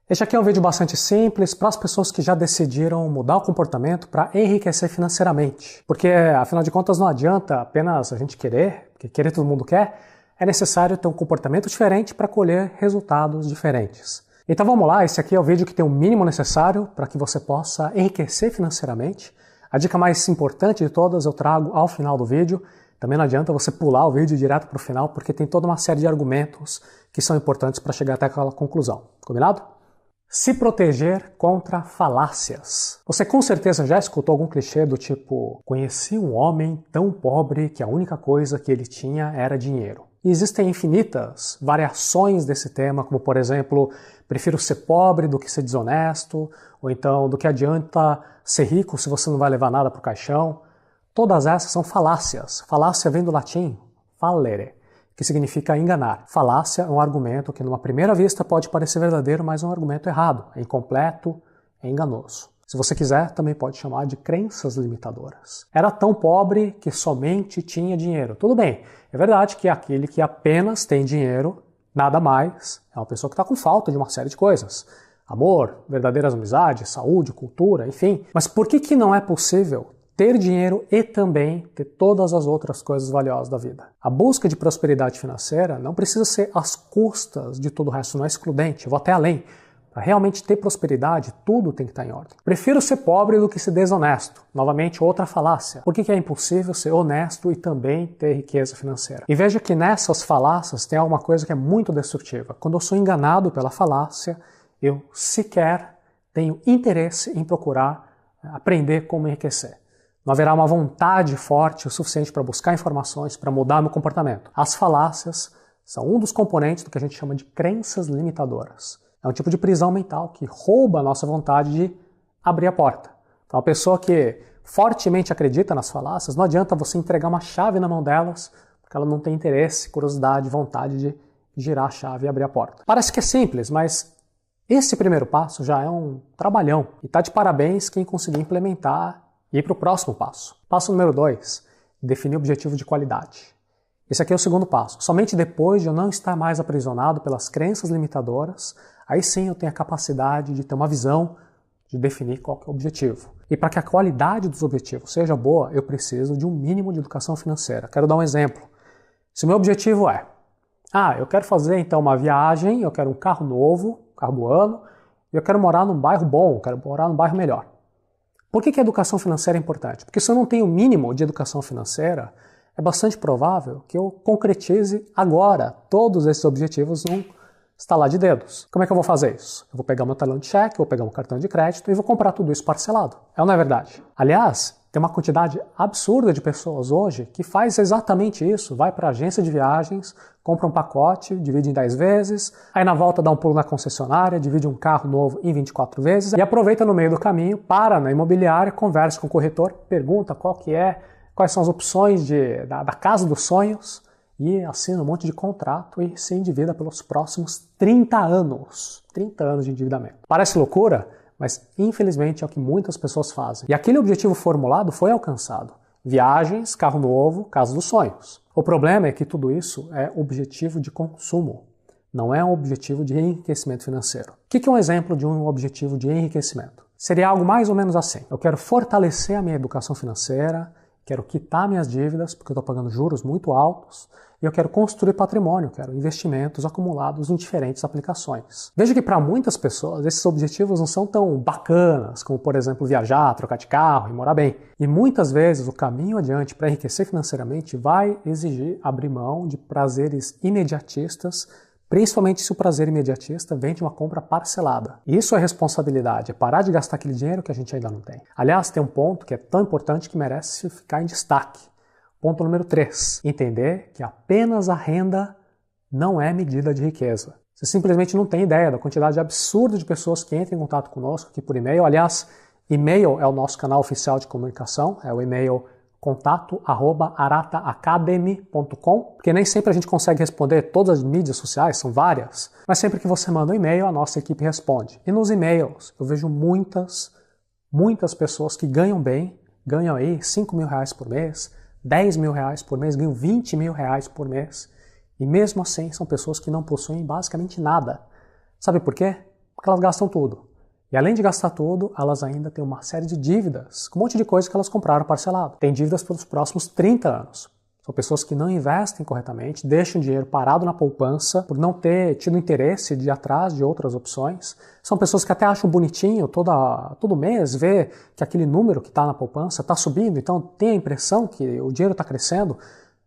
Este aqui é um vídeo bastante simples para as pessoas que já decidiram mudar o comportamento para enriquecer financeiramente. Porque, afinal de contas, não adianta apenas a gente querer, porque querer todo mundo quer, é necessário ter um comportamento diferente para colher resultados diferentes. Então vamos lá, esse aqui é o vídeo que tem o mínimo necessário para que você possa enriquecer financeiramente. A dica mais importante de todas eu trago ao final do vídeo. Também não adianta você pular o vídeo direto para o final, porque tem toda uma série de argumentos que são importantes para chegar até aquela conclusão. Combinado? Se proteger contra falácias. Você com certeza já escutou algum clichê do tipo: conheci um homem tão pobre que a única coisa que ele tinha era dinheiro. E existem infinitas variações desse tema, como por exemplo, prefiro ser pobre do que ser desonesto, ou então do que adianta ser rico se você não vai levar nada para o caixão. Todas essas são falácias. Falácia vem do latim fallere, que significa enganar. Falácia é um argumento que, numa primeira vista, pode parecer verdadeiro, mas é um argumento errado, é incompleto, é enganoso. Se você quiser, também pode chamar de crenças limitadoras. Era tão pobre que somente tinha dinheiro. Tudo bem, é verdade que aquele que apenas tem dinheiro, nada mais, é uma pessoa que está com falta de uma série de coisas. Amor, verdadeiras amizades, saúde, cultura, enfim. Mas por que não é possível ter dinheiro e também ter todas as outras coisas valiosas da vida? A busca de prosperidade financeira não precisa ser às custas de todo o resto, não é excludente. Eu vou até além. Para realmente ter prosperidade, tudo tem que estar em ordem. Prefiro ser pobre do que ser desonesto. Novamente, outra falácia. Por que é impossível ser honesto e também ter riqueza financeira? E veja que nessas falácias tem alguma coisa que é muito destrutiva. Quando eu sou enganado pela falácia, eu sequer tenho interesse em procurar aprender como enriquecer. Não haverá uma vontade forte o suficiente para buscar informações, para mudar meu comportamento. As falácias são um dos componentes do que a gente chama de crenças limitadoras. É um tipo de prisão mental que rouba a nossa vontade de abrir a porta. Então, uma pessoa que fortemente acredita nas falácias, não adianta você entregar uma chave na mão delas, porque ela não tem interesse, curiosidade, vontade de girar a chave e abrir a porta. Parece que é simples, mas esse primeiro passo já é um trabalhão. E está de parabéns quem conseguir implementar e ir para o próximo passo. Passo número 2, definir objetivo de qualidade. Esse aqui é o segundo passo. Somente depois de eu não estar mais aprisionado pelas crenças limitadoras, aí sim eu tenho a capacidade de ter uma visão, de definir qual que é o objetivo. E para que a qualidade dos objetivos seja boa, eu preciso de um mínimo de educação financeira. Quero dar um exemplo. Se o meu objetivo é, eu quero fazer então uma viagem, eu quero um carro novo, carro do ano, e eu quero morar num bairro bom, eu quero morar num bairro melhor. Por que a educação financeira é importante? Porque se eu não tenho o mínimo de educação financeira, é bastante provável que eu concretize agora todos esses objetivos num estalar de dedos. Como é que eu vou fazer isso? Eu vou pegar meu talão de cheque, vou pegar um cartão de crédito e vou comprar tudo isso parcelado. É ou não é verdade? Aliás, tem uma quantidade absurda de pessoas hoje que faz exatamente isso. Vai para a agência de viagens, compra um pacote, divide em 10 vezes, aí na volta dá um pulo na concessionária, divide um carro novo em 24 vezes e aproveita no meio do caminho, para na imobiliária, conversa com o corretor, pergunta quais são as opções da casa dos sonhos e assina um monte de contrato e se endivida pelos próximos 30 anos. 30 anos de endividamento. Parece loucura? Mas, infelizmente, é o que muitas pessoas fazem. E aquele objetivo formulado foi alcançado. Viagens, carro novo, casa dos sonhos. O problema é que tudo isso é objetivo de consumo. Não é um objetivo de enriquecimento financeiro. O que é um exemplo de um objetivo de enriquecimento? Seria algo mais ou menos assim. Eu quero fortalecer a minha educação financeira, quero quitar minhas dívidas, porque eu estou pagando juros muito altos, e eu quero construir patrimônio, quero investimentos acumulados em diferentes aplicações. Veja que para muitas pessoas esses objetivos não são tão bacanas, como por exemplo viajar, trocar de carro e morar bem. E muitas vezes o caminho adiante para enriquecer financeiramente vai exigir abrir mão de prazeres imediatistas, principalmente se o prazer imediatista vem de uma compra parcelada. Isso é responsabilidade, é parar de gastar aquele dinheiro que a gente ainda não tem. Aliás, tem um ponto que é tão importante que merece ficar em destaque. Ponto número 3. Entender que apenas a renda não é medida de riqueza. Você simplesmente não tem ideia da quantidade absurda de pessoas que entram em contato conosco aqui por e-mail. Aliás, e-mail é o nosso canal oficial de comunicação, é o e-mail contato@arataacademy.com, porque nem sempre a gente consegue responder todas as mídias sociais, são várias, mas sempre que você manda um e-mail, a nossa equipe responde. E nos e-mails eu vejo muitas pessoas que ganham bem, ganham aí R$5.000 por mês, R$10.000 por mês, ganham R$20.000 por mês, e mesmo assim são pessoas que não possuem basicamente nada. Sabe por quê? Porque elas gastam tudo. E além de gastar tudo, elas ainda têm uma série de dívidas, com um monte de coisa que elas compraram parcelado. Tem dívidas pelos próximos 30 anos. São pessoas que não investem corretamente, deixam dinheiro parado na poupança por não ter tido interesse de ir atrás de outras opções. São pessoas que até acham bonitinho todo mês ver que aquele número que está na poupança está subindo, então tem a impressão que o dinheiro está crescendo.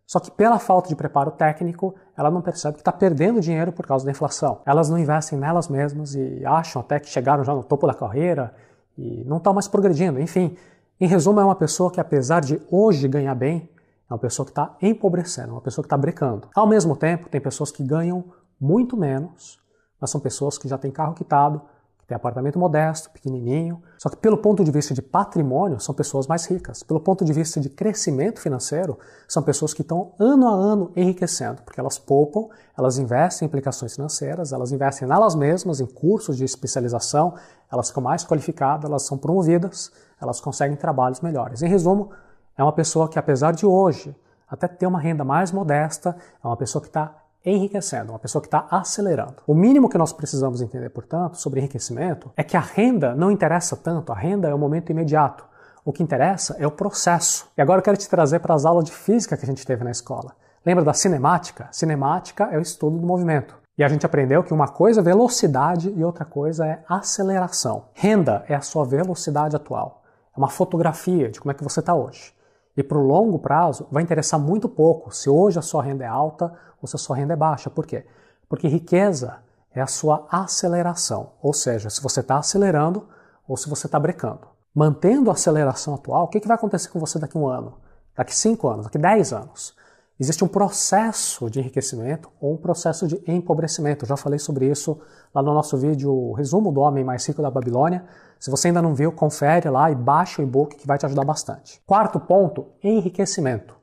Só que pela falta de preparo técnico, ela não percebe que está perdendo dinheiro por causa da inflação. Elas não investem nelas mesmas e acham até que chegaram já no topo da carreira e não estão mais progredindo. Enfim, em resumo, é uma pessoa que apesar de hoje ganhar bem, é uma pessoa que está empobrecendo, uma pessoa que está brecando. Ao mesmo tempo, tem pessoas que ganham muito menos, mas são pessoas que já têm carro quitado, que têm apartamento modesto, pequenininho. Só que pelo ponto de vista de patrimônio, são pessoas mais ricas. Pelo ponto de vista de crescimento financeiro, são pessoas que estão ano a ano enriquecendo, porque elas poupam, elas investem em aplicações financeiras, elas investem nelas mesmas, em cursos de especialização, elas ficam mais qualificadas, elas são promovidas, elas conseguem trabalhos melhores. Em resumo, é uma pessoa que, apesar de hoje até ter uma renda mais modesta, é uma pessoa que está enriquecendo, uma pessoa que está acelerando. O mínimo que nós precisamos entender, portanto, sobre enriquecimento é que a renda não interessa tanto, a renda é o momento imediato. O que interessa é o processo. E agora eu quero te trazer para as aulas de física que a gente teve na escola. Lembra da cinemática? Cinemática é o estudo do movimento. E a gente aprendeu que uma coisa é velocidade e outra coisa é aceleração. Renda é a sua velocidade atual. É uma fotografia de como é que você está hoje. E para o longo prazo vai interessar muito pouco se hoje a sua renda é alta ou se a sua renda é baixa. Por quê? Porque riqueza é a sua aceleração, ou seja, se você está acelerando ou se você está brecando. Mantendo a aceleração atual, o que vai acontecer com você daqui a 1 ano, daqui 5 anos, daqui 10 anos? Existe um processo de enriquecimento ou um processo de empobrecimento. Eu já falei sobre isso lá no nosso vídeo, o resumo do Homem Mais Rico da Babilônia. Se você ainda não viu, confere lá e baixa o e-book que vai te ajudar bastante. Quarto ponto, enriquecimento.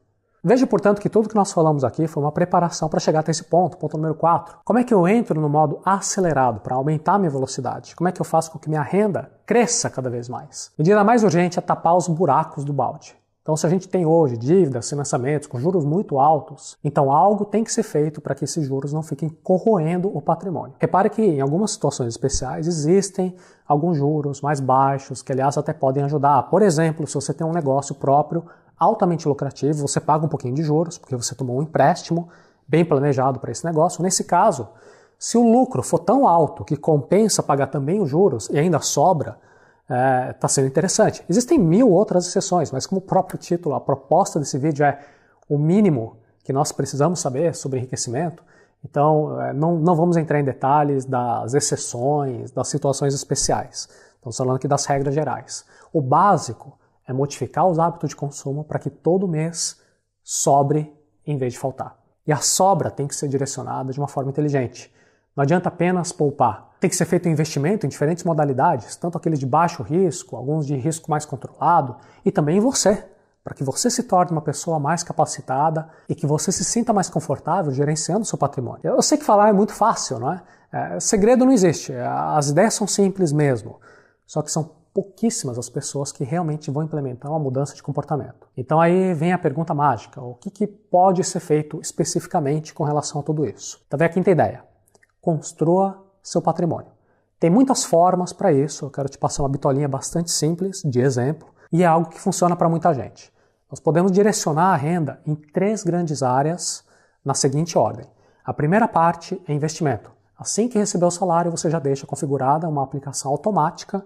Veja, portanto, que tudo que nós falamos aqui foi uma preparação para chegar até esse ponto, ponto número 4. Como é que eu entro no modo acelerado para aumentar a minha velocidade? Como é que eu faço com que minha renda cresça cada vez mais? A medida mais urgente é tapar os buracos do balde. Então, se a gente tem hoje dívidas, financiamentos com juros muito altos, então algo tem que ser feito para que esses juros não fiquem corroendo o patrimônio. Repare que em algumas situações especiais existem alguns juros mais baixos, que aliás até podem ajudar. Por exemplo, se você tem um negócio próprio altamente lucrativo, você paga um pouquinho de juros, porque você tomou um empréstimo bem planejado para esse negócio. Nesse caso, se o lucro for tão alto que compensa pagar também os juros e ainda sobra, está sendo interessante. Existem 1000 outras exceções, mas como o próprio título, a proposta desse vídeo é o mínimo que nós precisamos saber sobre enriquecimento, então não vamos entrar em detalhes das exceções, das situações especiais. Estamos falando aqui das regras gerais. O básico é modificar os hábitos de consumo para que todo mês sobre em vez de faltar. E a sobra tem que ser direcionada de uma forma inteligente. Não adianta apenas poupar. Tem que ser feito um investimento em diferentes modalidades, tanto aqueles de baixo risco, alguns de risco mais controlado, e também em você, para que você se torne uma pessoa mais capacitada e que você se sinta mais confortável gerenciando o seu patrimônio. Eu sei que falar é muito fácil, não é? Segredo não existe, as ideias são simples mesmo, só que são pouquíssimas as pessoas que realmente vão implementar uma mudança de comportamento. Então aí vem a pergunta mágica, o que pode ser feito especificamente com relação a tudo isso? Então vem a quinta ideia. Construa seu patrimônio. Tem muitas formas para isso, eu quero te passar uma bitolinha bastante simples, de exemplo, e é algo que funciona para muita gente. Nós podemos direcionar a renda em 3 grandes áreas na seguinte ordem. A primeira parte é investimento. Assim que receber o salário, você já deixa configurada uma aplicação automática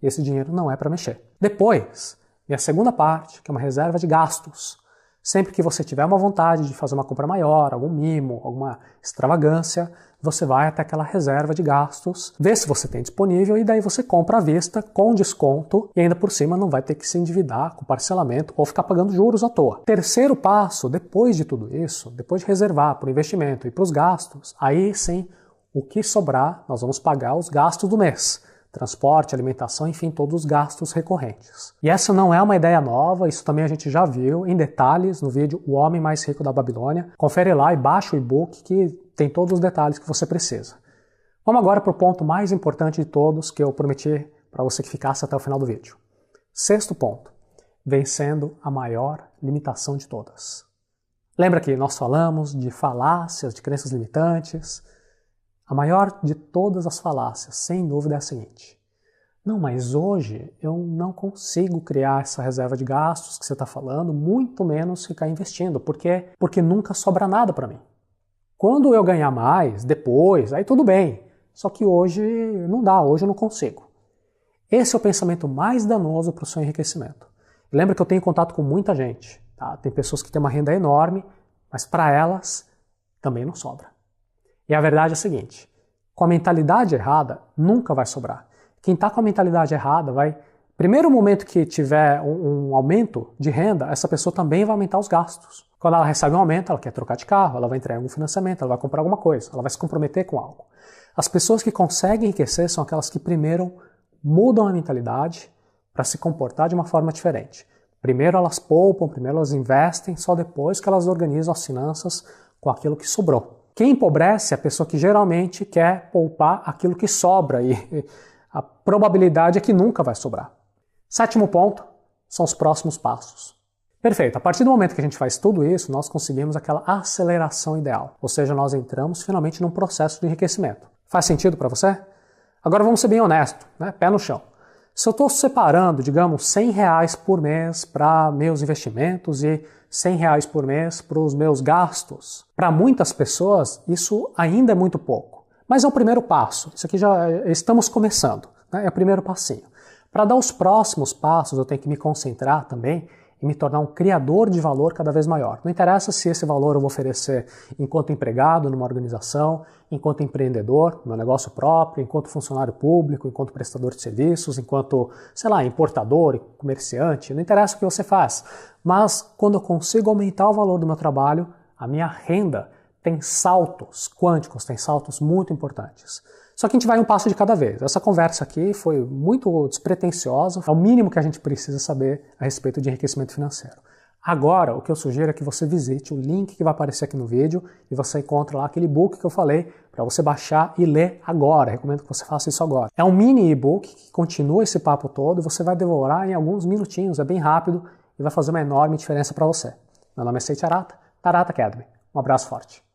e esse dinheiro não é para mexer. Depois, vem a segunda parte, que é uma reserva de gastos. Sempre que você tiver uma vontade de fazer uma compra maior, algum mimo, alguma extravagância, você vai até aquela reserva de gastos, vê se você tem disponível e daí você compra à vista com desconto e ainda por cima não vai ter que se endividar com parcelamento ou ficar pagando juros à toa. Terceiro passo, depois de tudo isso, depois de reservar para o investimento e para os gastos, aí sim, o que sobrar, nós vamos pagar os gastos do mês. Transporte, alimentação, enfim, todos os gastos recorrentes. E essa não é uma ideia nova, isso também a gente já viu em detalhes no vídeo O Homem Mais Rico da Babilônia. Confere lá e baixa o e-book que tem todos os detalhes que você precisa. Vamos agora para o ponto mais importante de todos que eu prometi para você que ficasse até o final do vídeo. Sexto ponto, vencendo a maior limitação de todas. Lembra que nós falamos de falácias, de crenças limitantes? A maior de todas as falácias, sem dúvida, é a seguinte: não, mas hoje eu não consigo criar essa reserva de gastos que você está falando, muito menos ficar investindo, porque nunca sobra nada para mim. Quando eu ganhar mais, depois, aí tudo bem. Só que hoje não dá, hoje eu não consigo. Esse é o pensamento mais danoso para o seu enriquecimento. Lembra que eu tenho contato com muita gente. Tá? Tem pessoas que têm uma renda enorme, mas para elas também não sobra. E a verdade é a seguinte: com a mentalidade errada, nunca vai sobrar. Quem está com a mentalidade errada vai... Primeiro momento que tiver um aumento de renda, essa pessoa também vai aumentar os gastos. Quando ela recebe um aumento, ela quer trocar de carro, ela vai entregar algum financiamento, ela vai comprar alguma coisa, ela vai se comprometer com algo. As pessoas que conseguem enriquecer são aquelas que primeiro mudam a mentalidade para se comportar de uma forma diferente. Primeiro elas poupam, primeiro elas investem, só depois que elas organizam as finanças com aquilo que sobrou. Quem empobrece é a pessoa que geralmente quer poupar aquilo que sobra e a probabilidade é que nunca vai sobrar. 7º ponto são os próximos passos. Perfeito, a partir do momento que a gente faz tudo isso, nós conseguimos aquela aceleração ideal, ou seja, nós entramos finalmente num processo de enriquecimento. Faz sentido para você? Agora vamos ser bem honestos, né? Pé no chão. Se eu estou separando, digamos, R$100 por mês para meus investimentos e R$100 por mês para os meus gastos, para muitas pessoas isso ainda é muito pouco. Mas é o primeiro passo, isso aqui já estamos começando, né? É o primeiro passinho. Para dar os próximos passos eu tenho que me concentrar também e me tornar um criador de valor cada vez maior. Não interessa se esse valor eu vou oferecer enquanto empregado numa organização, enquanto empreendedor, no meu negócio próprio, enquanto funcionário público, enquanto prestador de serviços, enquanto, sei lá, importador, comerciante, não interessa o que você faz. Mas quando eu consigo aumentar o valor do meu trabalho, a minha renda tem saltos quânticos, tem saltos muito importantes. Só que a gente vai um passo de cada vez. Essa conversa aqui foi muito despretensiosa, é o mínimo que a gente precisa saber a respeito de enriquecimento financeiro. Agora, o que eu sugiro é que você visite o link que vai aparecer aqui no vídeo e você encontra lá aquele e-book que eu falei para você baixar e ler agora. Eu recomendo que você faça isso agora. É um mini e-book que continua esse papo todo e você vai devorar em alguns minutinhos, é bem rápido e vai fazer uma enorme diferença para você. Meu nome é Seiji Arata, da Arata Academy. Um abraço forte.